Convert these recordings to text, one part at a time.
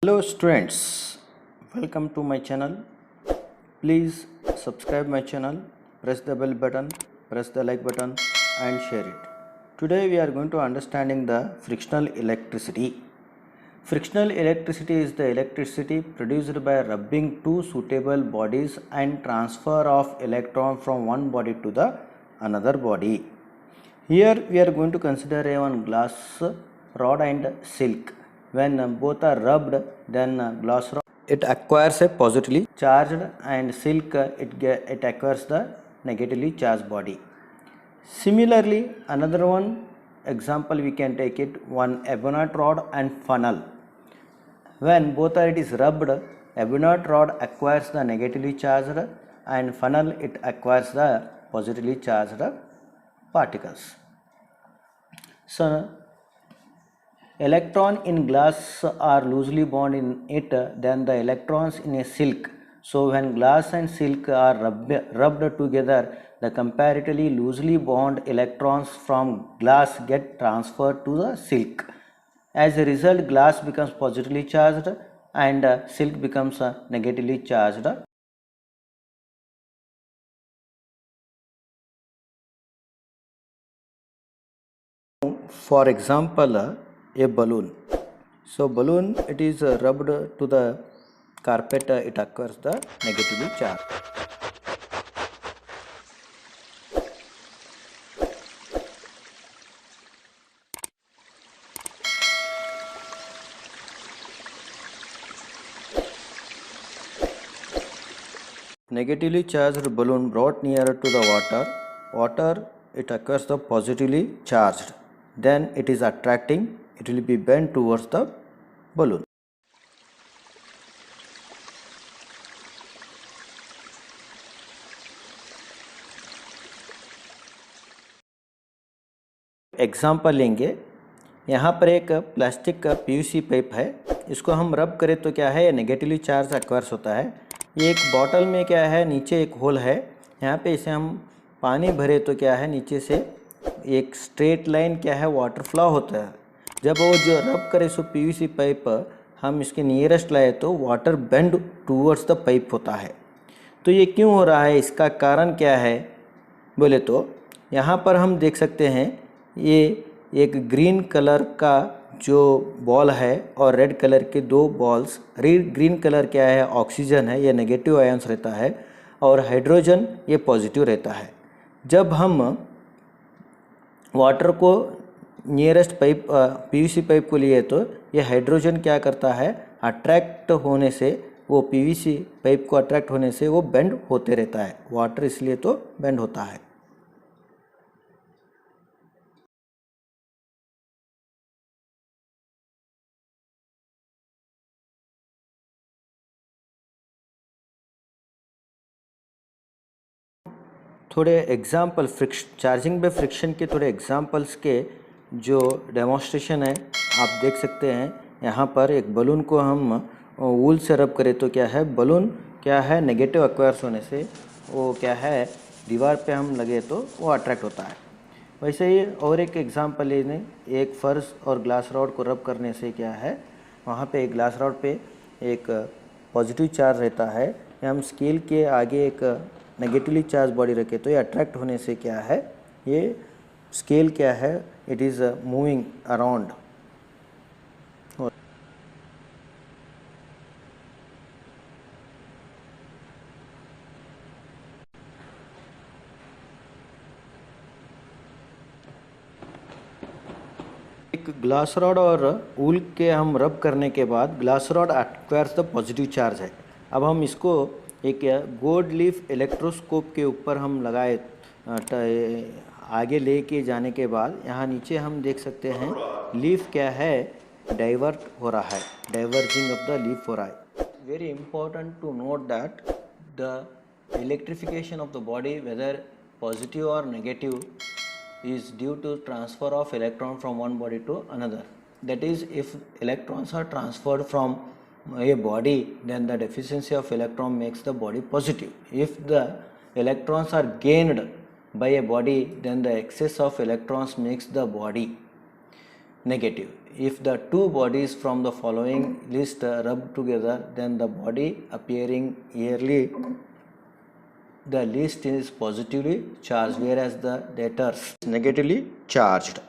Hello students, welcome to my channel. Please subscribe my channel, press the bell button, press the like button and share it. Today we are going to understanding the frictional electricity. Frictional electricity is the electricity produced by rubbing two suitable bodies and transfer of electron from one body to the another body. Here we are going to consider one glass rod and silk. When both are rubbed, then glass rod it acquires a positively charged and silk it acquires the negatively charged body. Similarly, another one example we can take it one ebonite rod and funnel. When both are it is rubbed, ebonite rod acquires the negatively charged and funnel it acquires the positively charged particles. So, electron in glass are loosely bound in it than the electrons in a silk. So, when glass and silk are rubbed together, the comparatively loosely bound electrons from glass get transferred to the silk. As a result, glass becomes positively charged and silk becomes negatively charged. For example, a balloon. So balloon it is rubbed to the carpet, it acquires the negatively charge. Negatively charged balloon brought nearer to the water it acquires the positively charged. Then it is attracting, it will be bent towards the balloon. Example लेंगे, यहाँ पर एक plastic का PVC pipe है, इसको हम रब करें तो क्या है नेगेटिवली चार्ज एक्वायर्स होता है। ये एक बॉटल में क्या है नीचे एक होल है, यहाँ पे इसे हम पानी भरे तो क्या है नीचे से एक स्ट्रेट लाइन क्या है वाटर फ्लो होता है। जब वो जो रब करे सो पीवीसी पाइप हम इसके नियरेस्ट लाए तो water bend towards the pipe होता है। तो ये क्यों हो रहा है, इसका कारण क्या है बोले तो यहाँ पर हम देख सकते हैं ये एक ग्रीन कलर का जो बॉल है और रेड कलर के दो बॉल्स। ग्रीन कलर क्या है ऑक्सीजन है, ये नेगेटिव आयंस रहता है और हाइड्रोजन ये पॉजिटिव रहता है। जब हम वाटर को नियरेस्ट पाइप पीवीसी पाइप को लिए तो ये हाइड्रोजन क्या करता है अट्रैक्ट होने से, वो पीवीसी पाइप को अट्रैक्ट होने से वो बेंड होते रहता है, वाटर इसलिए तो बेंड होता है। थोड़े एग्जाम्पल चार्जिंग बाय फ्रिक्शन के थोड़े एग्जाम्पल्स के जो डेमोन्स्ट्रेशन है आप देख सकते हैं। यहाँ पर एक बलून को हम वूल से रब करें तो क्या है बलून क्या है नेगेटिव एक्वायर्स होने से वो क्या है दीवार पे हम लगे तो वो अट्रैक्ट होता है। वैसे ही और एक एग्जाम्पल लेने, एक फर्श और ग्लास रॉड को रब करने से क्या है वहाँ पे एक ग्लास रॉड पे एक पॉजिटिव चार्ज रहता है, हम स्केल के आगे एक नेगेटिवली चार्ज बॉडी रखे तो ये अट्रैक्ट होने से क्या है ये स्केल क्या है इट इज़ मूविंग अराउंड। एक ग्लास रॉड और वूल के हम रब करने के बाद glass rod acquires the positive charge है। अब हम इसको एक गोल्ड लीफ इलेक्ट्रोस्कोप के ऊपर हम लगाए आगे लेके जाने के बाद यहाँ नीचे हम देख सकते हैं लीफ क्या है डाइवर्ट हो रहा है, डाइवर्जिंग ऑफ द लीफ हो रहा है। Very important to note that the electrification of the body whether positive or negative is due to transfer of electron from one body to another. That is, if electrons are transferred from a body, then the deficiency of electron makes the body positive. If the electrons are gained by a body, then the excess of electrons makes the body negative. If the two bodies from the following list rub together, then the body appearing yearly, the list is positively charged, whereas the debtors is negatively charged.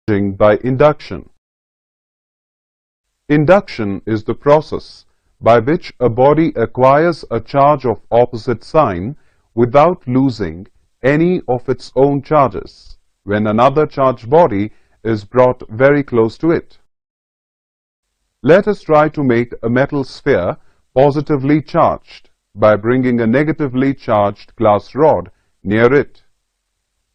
By induction. Induction is the process by which a body acquires a charge of opposite sign without losing any of its own charges when another charged body is brought very close to it. Let us try to make a metal sphere positively charged by bringing a negatively charged glass rod near it.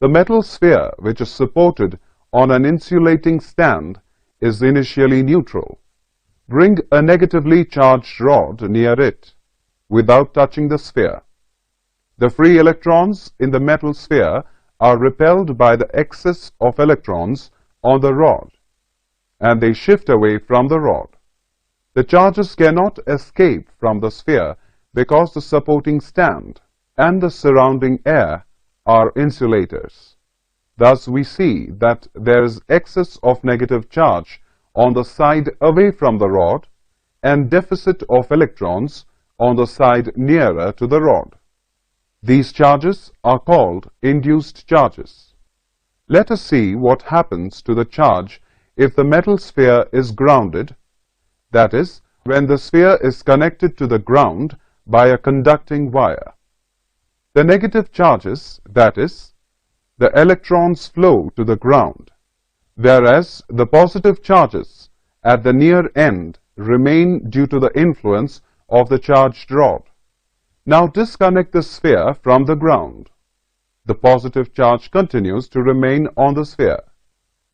The metal sphere, which is supported on an insulating stand, is initially neutral. Bring a negatively charged rod near it without touching the sphere. The free electrons in the metal sphere are repelled by the excess of electrons on the rod, and they shift away from the rod. The charges cannot escape from the sphere because the supporting stand and the surrounding air are insulators. Thus we see that there is excess of negative charge on the side away from the rod and deficit of electrons on the side nearer to the rod. These charges are called induced charges. Let us see what happens to the charge if the metal sphere is grounded, that is, when the sphere is connected to the ground by a conducting wire. The negative charges, that is, the electrons flow to the ground, whereas the positive charges at the near end remain due to the influence of the charged rod. Now disconnect the sphere from the ground. The positive charge continues to remain on the sphere.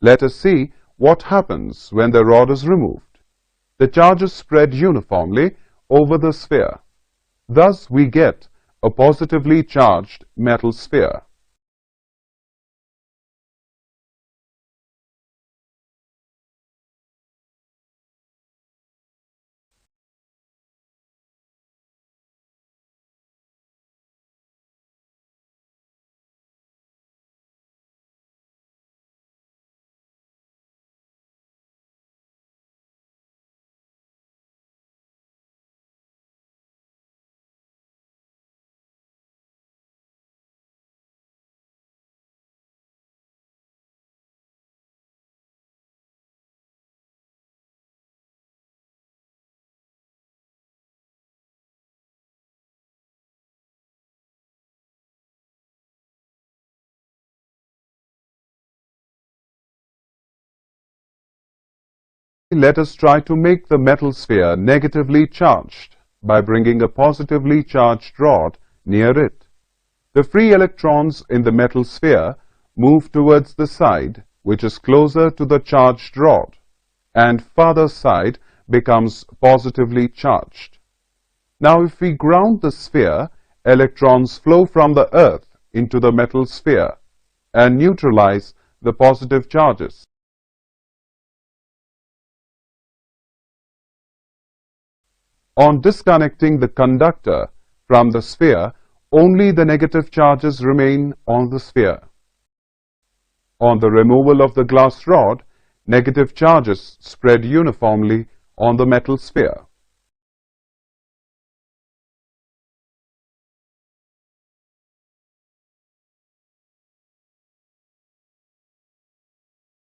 Let us see what happens when the rod is removed. The charges spread uniformly over the sphere. Thus we get a positively charged metal sphere. Let us try to make the metal sphere negatively charged by bringing a positively charged rod near it. The free electrons in the metal sphere move towards the side which is closer to the charged rod, and farther side becomes positively charged. Now if we ground the sphere, electrons flow from the earth into the metal sphere and neutralize the positive charges. On disconnecting the conductor from the sphere, only the negative charges remain on the sphere. On the removal of the glass rod, negative charges spread uniformly on the metal sphere.